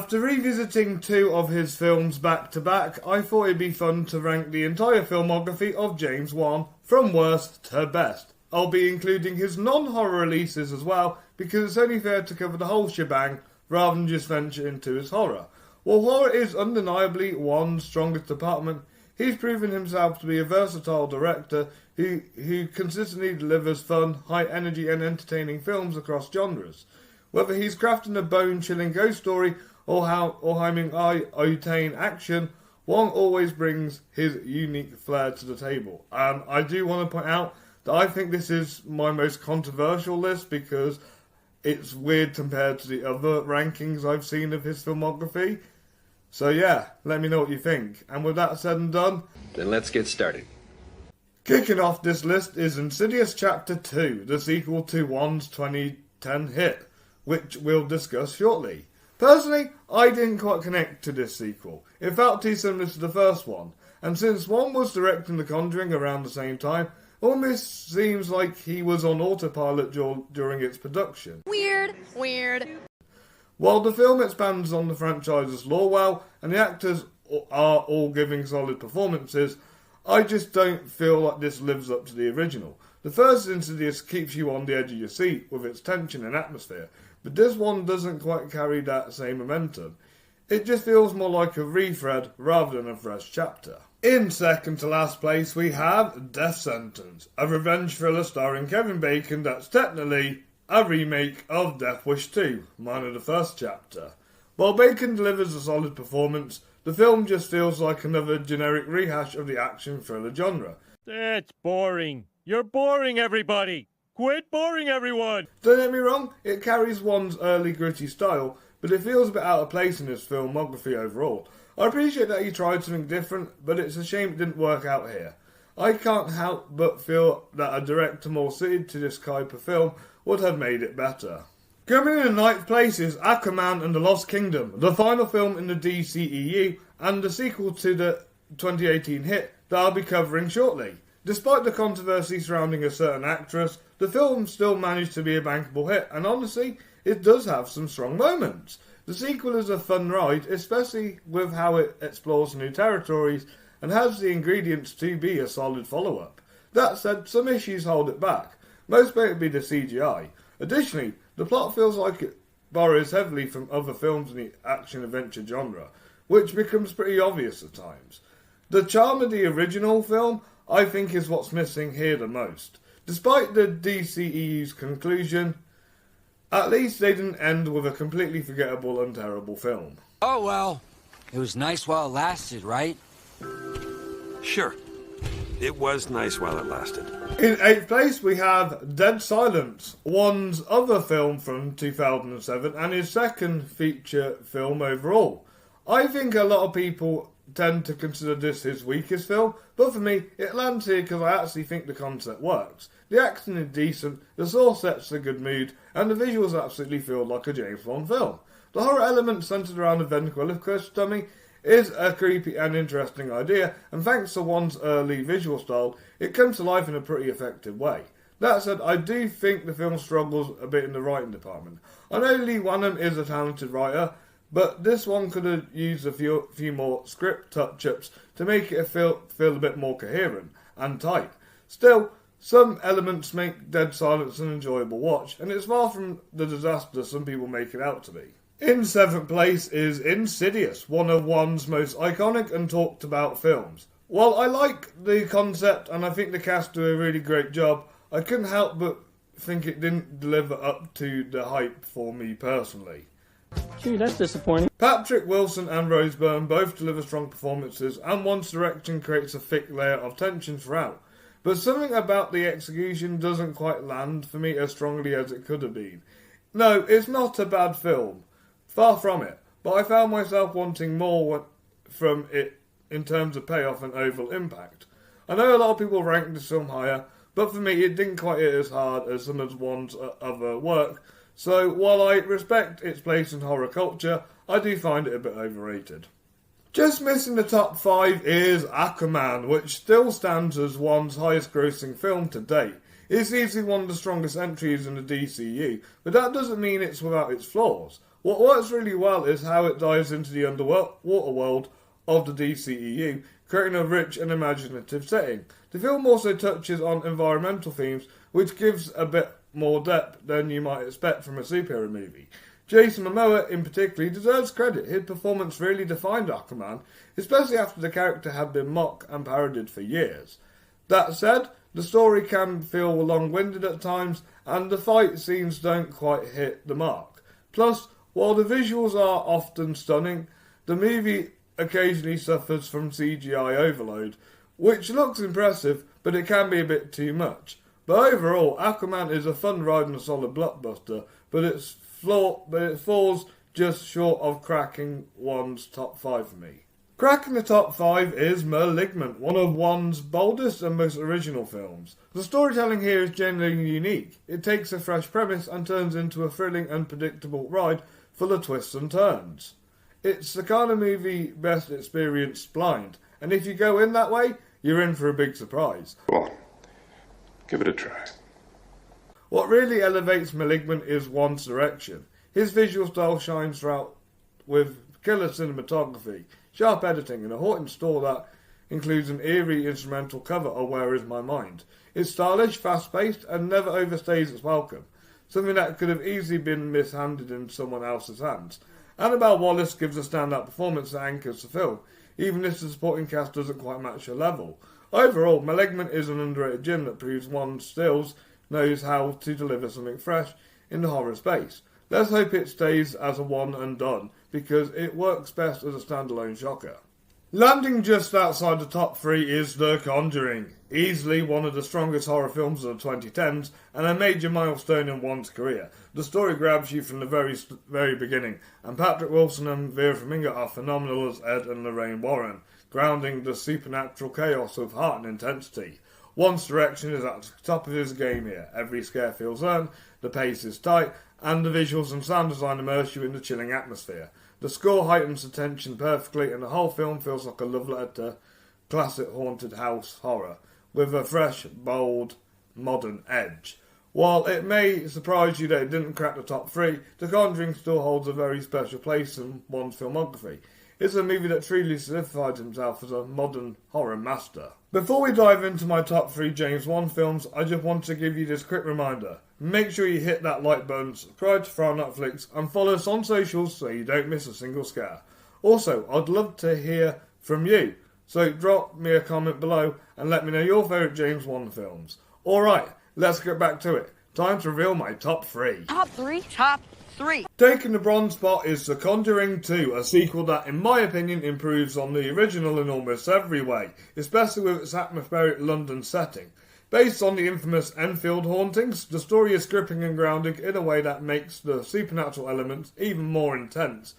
After revisiting two of his films back to back, I thought it'd be fun to rank the entire filmography of James Wan from worst to best. I'll be including his non-horror releases as well, because it's only fair to cover the whole shebang rather than just venture into his horror. While horror is undeniably Wan's strongest department, he's proven himself to be a versatile director who consistently delivers fun, high-energy and entertaining films across genres. Whether he's crafting a bone-chilling ghost story or high-octane action, Wan always brings his unique flair to the table. And I do want to point out that I think this is my most controversial list because it's weird compared to the other rankings I've seen of his filmography. So yeah, let me know what you think. And with that said and done, then let's get started. Kicking off this list is Insidious Chapter 2, the sequel to Wan's 2010 hit, which we'll discuss shortly. Personally, I didn't quite connect to this sequel. It felt too similar to the first one, and since Wan was directing The Conjuring around the same time, almost seems like he was on autopilot during its production. Weird. While the film expands on the franchise's lore well, and the actors are all giving solid performances, I just don't feel like this lives up to the original. The first Insidious keeps you on the edge of your seat with its tension and atmosphere, but this one doesn't quite carry that same momentum. It just feels more like a rethread rather than a fresh chapter. In second to last place we have Death Sentence, a revenge thriller starring Kevin Bacon that's technically a remake of Death Wish 2, minus the first chapter. While Bacon delivers a solid performance, the film just feels like another generic rehash of the action thriller genre. That's boring. You're boring, everybody. Quit boring everyone! Don't get me wrong, it carries Wan's early gritty style, but it feels a bit out of place in his filmography overall. I appreciate that he tried something different, but it's a shame it didn't work out here. I can't help but feel that a director more suited to this type of film would have made it better. Coming in ninth place is Aquaman and the Lost Kingdom, the final film in the DCEU and the sequel to the 2018 hit that I'll be covering shortly. Despite the controversy surrounding a certain actress, the film still managed to be a bankable hit, and honestly, it does have some strong moments. The sequel is a fun ride, especially with how it explores new territories and has the ingredients to be a solid follow-up. That said, some issues hold it back, most notably the CGI. Additionally, the plot feels like it borrows heavily from other films in the action-adventure genre, which becomes pretty obvious at times. The charm of the original film, I think, is what's missing here the most. Despite the DCEU's conclusion, at least they didn't end with a completely forgettable and terrible film. Oh well, it was nice while it lasted, right? Sure. It was nice while it lasted. In 8th place we have Dead Silence, Wan's other film from 2007 and his second feature film overall. I think a lot of people tend to consider this his weakest film, but for me, it lands here because I actually think the concept works. The acting is decent, the source sets a good mood, and the visuals absolutely feel like a James Wan film. The horror element centred around a ventriloquist dummy is a creepy and interesting idea, and thanks to Wan's early visual style, it comes to life in a pretty effective way. That said, I do think the film struggles a bit in the writing department. I know Lee Wanham is a talented writer, but this one could have used a few more script touch-ups to make it feel a bit more coherent and tight. Still, some elements make Dead Silence an enjoyable watch, and it's far from the disaster some people make it out to be. In 7th place is Insidious, one of Wan's most iconic and talked about films. While I like the concept and I think the cast do a really great job, I couldn't help but think it didn't deliver up to the hype for me personally. Gee, that's disappointing. Patrick Wilson and Rose Byrne both deliver strong performances, and Wan's direction creates a thick layer of tension throughout. But something about the execution doesn't quite land for me as strongly as it could have been. No, it's not a bad film. Far from it. But I found myself wanting more from it in terms of payoff and overall impact. I know a lot of people rank this film higher, but for me it didn't quite hit as hard as some of Wan's other work. So, while I respect its place in horror culture, I do find it a bit overrated. Just missing the top 5 is Aquaman, which still stands as Wan's highest grossing film to date. It's easily one of the strongest entries in the DCU, but that doesn't mean it's without its flaws. What works really well is how it dives into the underwater world of the DCEU, creating a rich and imaginative setting. The film also touches on environmental themes, which gives a bit more depth than you might expect from a superhero movie. Jason Momoa in particular deserves credit. His performance really defined Aquaman, especially after the character had been mocked and parodied for years. That said, the story can feel long-winded at times, and the fight scenes don't quite hit the mark. Plus, while the visuals are often stunning, the movie occasionally suffers from CGI overload, which looks impressive, but it can be a bit too much. But overall, Aquaman is a fun ride and a solid blockbuster, but it falls just short of cracking one's top 5 for me. Cracking the top 5 is Malignant, one of one's boldest and most original films. The storytelling here is genuinely unique. It takes a fresh premise and turns into a thrilling, unpredictable ride full of twists and turns. It's the kind of movie best experienced blind, and if you go in that way, you're in for a big surprise. Well, give it a try. What really elevates Malignant is Wan's direction. His visual style shines throughout with killer cinematography, sharp editing, and a haunting score that includes an eerie instrumental cover of Where Is My Mind. It's stylish, fast-paced, and never overstays its welcome, something that could have easily been mishandled in someone else's hands. Annabelle Wallis gives a standout performance that anchors the film, even if the supporting cast doesn't quite match her level. Overall, Malignant is an underrated gem that proves one still knows how to deliver something fresh in the horror space. Let's hope it stays as a one and done, because it works best as a standalone shocker. Landing just outside the top 3 is The Conjuring, easily one of the strongest horror films of the 2010s and a major milestone in one's career. The story grabs you from the very beginning, and Patrick Wilson and Vera Farmiga are phenomenal as Ed and Lorraine Warren, grounding the supernatural chaos with heart and intensity. One's direction is at the top of his game here. Every scare feels earned, the pace is tight, and the visuals and sound design immerse you in the chilling atmosphere. The score heightens the tension perfectly, and the whole film feels like a love letter to classic haunted house horror, with a fresh, bold, modern edge. While it may surprise you that it didn't crack the top 3, The Conjuring still holds a very special place in one's filmography. It's a movie that truly solidified himself as a modern horror master. Before we dive into my top 3 James Wan films, I just want to give you this quick reminder. Make sure you hit that like button, subscribe to Fright on Netflix, and follow us on socials so you don't miss a single scare. Also, I'd love to hear from you, so drop me a comment below and let me know your favourite James Wan films. Alright, let's get back to it. Time to reveal my top 3. Top 3? Top 3. Taking the bronze spot is The Conjuring 2, a sequel that, in my opinion, improves on the original in almost every way, especially with its atmospheric London setting. Based on the infamous Enfield hauntings, the story is gripping and grounding in a way that makes the supernatural elements even more intense.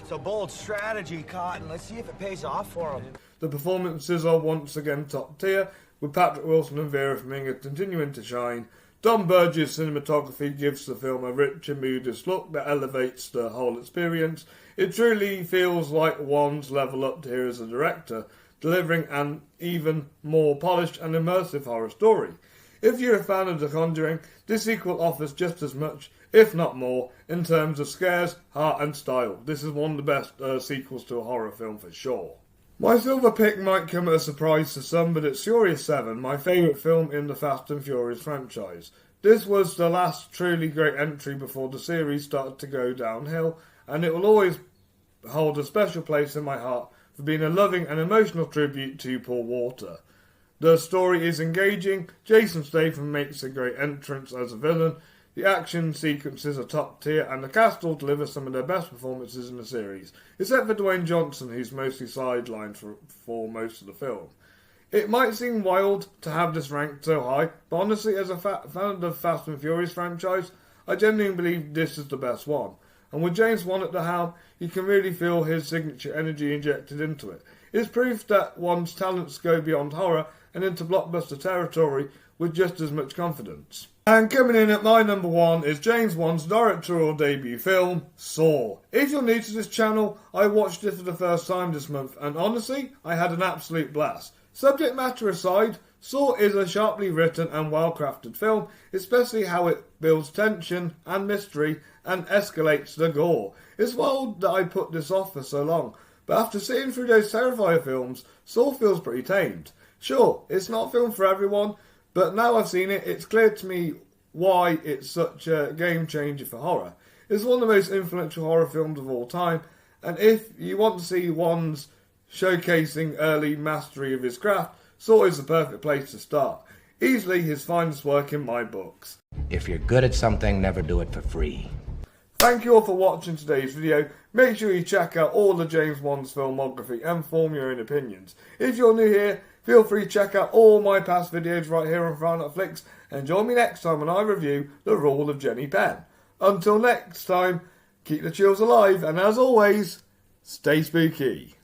It's a bold strategy, Cotton. Let's see if it pays off for him. The performances are once again top tier, with Patrick Wilson and Vera Farmiga continuing to shine. Don Burge's cinematography gives the film a rich and moodiest look that elevates the whole experience. It truly feels like one's level up here as a director, delivering an even more polished and immersive horror story. If you're a fan of The Conjuring, this sequel offers just as much, if not more, in terms of scares, heart and style. This is one of the best sequels to a horror film for sure. My silver pick might come as a surprise to some, but it's Furious 7, my favourite film in the Fast and Furious franchise. This was the last truly great entry before the series started to go downhill, and it will always hold a special place in my heart for being a loving and emotional tribute to Paul Walker. The story is engaging, Jason Statham makes a great entrance as a villain, the action sequences are top tier, and the cast all deliver some of their best performances in the series, except for Dwayne Johnson, who's mostly sidelined for most of the film. It might seem wild to have this ranked so high, but honestly, as a fan of the Fast and Furious franchise, I genuinely believe this is the best one. And with James Wan at the helm, you can really feel his signature energy injected into it. It's proof that one's talents go beyond horror and into blockbuster territory with just as much confidence. And coming in at my number 1 is James Wan's directorial debut film, Saw. If you're new to this channel, I watched it for the first time this month, and honestly, I had an absolute blast. Subject matter aside, Saw is a sharply written and well-crafted film, especially how it builds tension and mystery and escalates the gore. It's wild that I put this off for so long, but after seeing through those Terrifier films, Saw feels pretty tamed. Sure, it's not a film for everyone, but now I've seen it, it's clear to me why it's such a game changer for horror. It's one of the most influential horror films of all time, and if you want to see ones showcasing early mastery of his craft, Saw is the perfect place to start. Easily his finest work in my books. If you're good at something, never do it for free. Thank you all for watching today's video. Make sure you check out all of James Wan's filmography and form your own opinions. If you're new here, feel free to check out all my past videos right here on Fright, Flix, and join me next time when I review The Rule of Jenny Penn. Until next time, keep the chills alive, and as always, stay spooky.